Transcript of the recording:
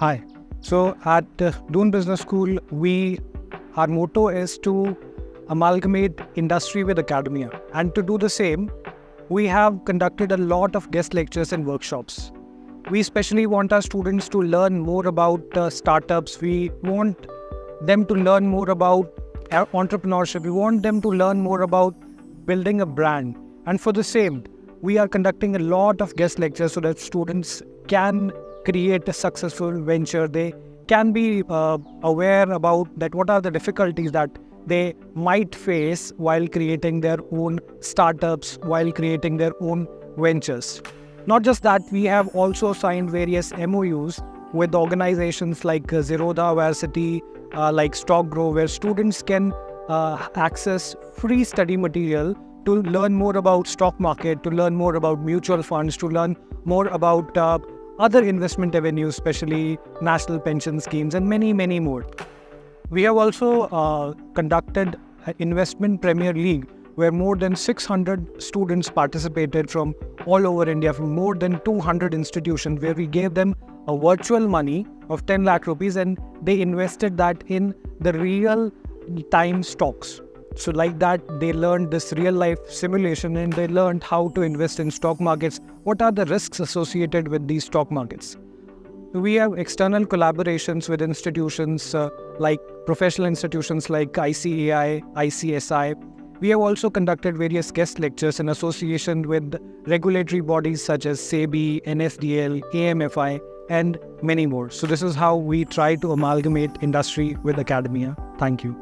Hi. So at Doon Business School, our motto is to amalgamate industry with academia. And to do the same, we have conducted a lot of guest lectures and workshops. We especially want our students to learn more about startups. We want them to learn more about entrepreneurship. We want them to learn more about building a brand. And for the same, we are conducting a lot of guest lectures so that students can create a successful venture. They can be aware about that what are the difficulties that they might face while creating their own startups, while creating their own ventures. Not just that, we have also signed various MOUs with organizations like Zerodha Varsity, like StockGrow, where students can access free study material to learn more about stock market, to learn more about mutual funds, to learn more about other investment avenues, especially national pension schemes, and many, many more. We have also conducted an investment Premier League where more than 600 students participated from all over India, from more than 200 institutions, where we gave them a virtual money of 10 lakh rupees and they invested that in the real time stocks. So like that, they learned this real life simulation and they learned how to invest in stock markets. What are the risks associated with these stock markets? We have external collaborations with institutions like professional institutions like ICAI, ICSI. We have also conducted various guest lectures in association with regulatory bodies such as SEBI, NSDL, AMFI, and many more. So this is how we try to amalgamate industry with academia. Thank you.